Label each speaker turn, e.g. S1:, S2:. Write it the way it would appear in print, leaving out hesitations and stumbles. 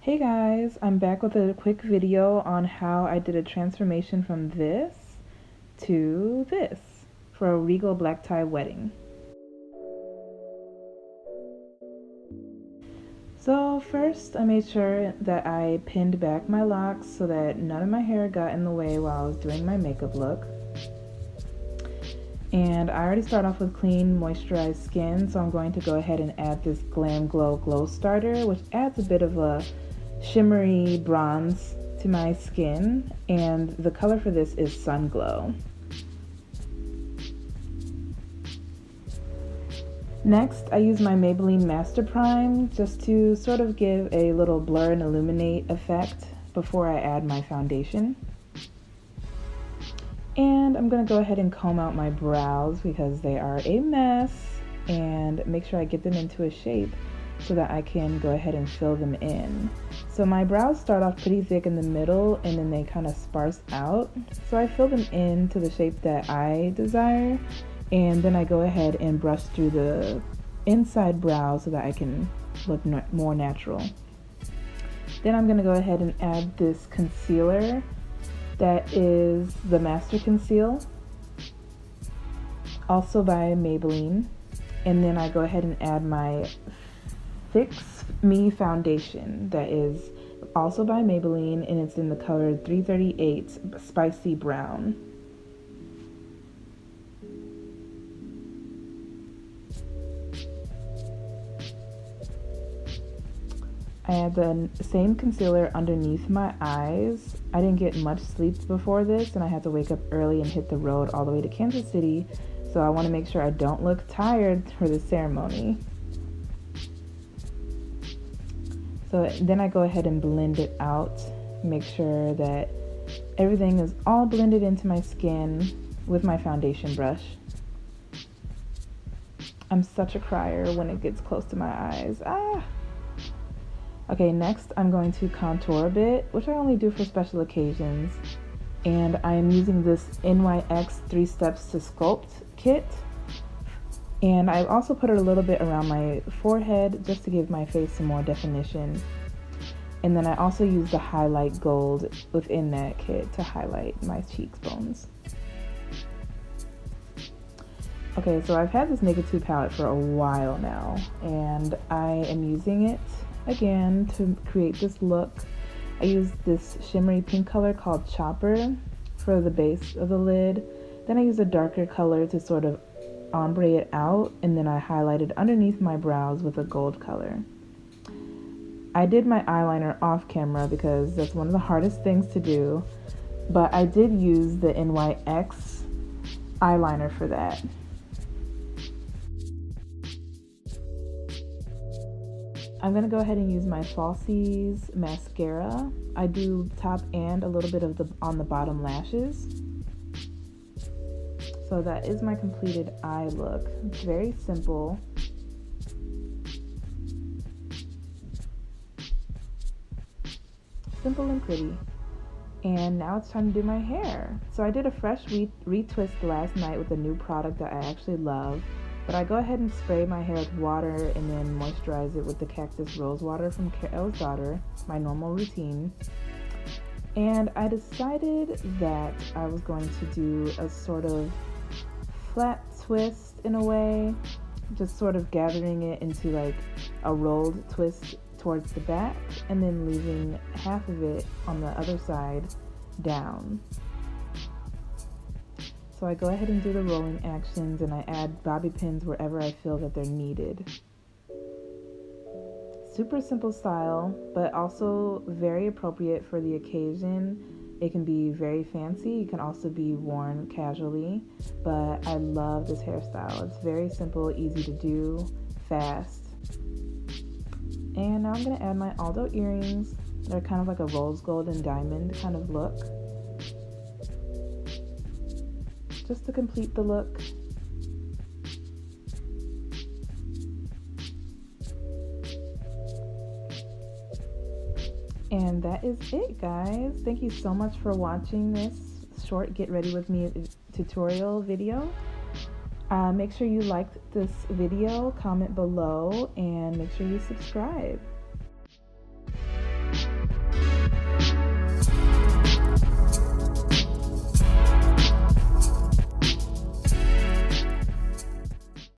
S1: Hey guys, I'm back with a quick video on how I did a transformation from this to this for a Regal black tie wedding. So first I made sure that I pinned back my locks so that none of my hair got in the way while I was doing my makeup look. And I already start off with clean, moisturized skin, so I'm going to go ahead and add this Glam Glow Glow Starter, which adds a bit of a shimmery bronze to my skin, and the color for this is Sun Glow. Next, I use my Maybelline Master Prime just to sort of give a little blur and illuminate effect before I add my foundation. And I'm going to go ahead and comb out my brows because they are a mess, and make sure I get them into a shape so that I can go ahead and fill them in. So my brows start off pretty thick in the middle and then they kind of sparse out. So I fill them in to the shape that I desire, and then I go ahead and brush through the inside brow so that I can look more natural. Then I'm going to go ahead and add this concealer that is the Master Conceal, also by Maybelline. And then I go ahead and add my Fix Me foundation that is also by Maybelline, and it's in the color 338 Spicy Brown. I add the same concealer underneath my eyes. I didn't get much sleep before this, and I had to wake up early and hit the road all the way to Kansas City, so I want to make sure I don't look tired for the ceremony. So then I go ahead and blend it out, make sure that everything is all blended into my skin with my foundation brush. I'm such a crier when it gets close to my eyes. Okay, next I'm going to contour a bit, which I only do for special occasions. And I am using this NYX 3 Steps to Sculpt kit. And I also put it a little bit around my forehead just to give my face some more definition. And then I also use the highlight gold within that kit to highlight my cheekbones. Okay, so I've had this Naked 2 palette for a while now, and I am using it again to create this look. I use this shimmery pink color called Chopper for the base of the lid. Then I use a darker color to sort of ombre it out, and then I highlighted underneath my brows with a gold color. I did my eyeliner off camera because that's one of the hardest things to do, but I did use the NYX eyeliner for that. I'm going to go ahead and use my Falsies mascara. I do top and a little bit of on the bottom lashes. So that is my completed eye look. It's very simple. Simple and pretty. And now it's time to do my hair. So I did a fresh retwist last night with a new product that I actually love. But I go ahead and spray my hair with water and then moisturize it with the Cactus Rose Water from Carol's Daughter, my normal routine. And I decided that I was going to do a sort of flat twist in a way, just sort of gathering it into like a rolled twist towards the back and then leaving half of it on the other side down. So I go ahead and do the rolling actions, and I add bobby pins wherever I feel that they're needed. Super simple style, but also very appropriate for the occasion. It can be very fancy. It can also be worn casually, but I love this hairstyle. It's very simple, easy to do, fast. And now I'm going to add my Aldo earrings. They're kind of like a rose gold and diamond kind of look, just to complete the look. And that is it, guys. Thank you so much for watching this short Get Ready With Me tutorial video. Make sure you liked this video, comment below, and make sure you subscribe.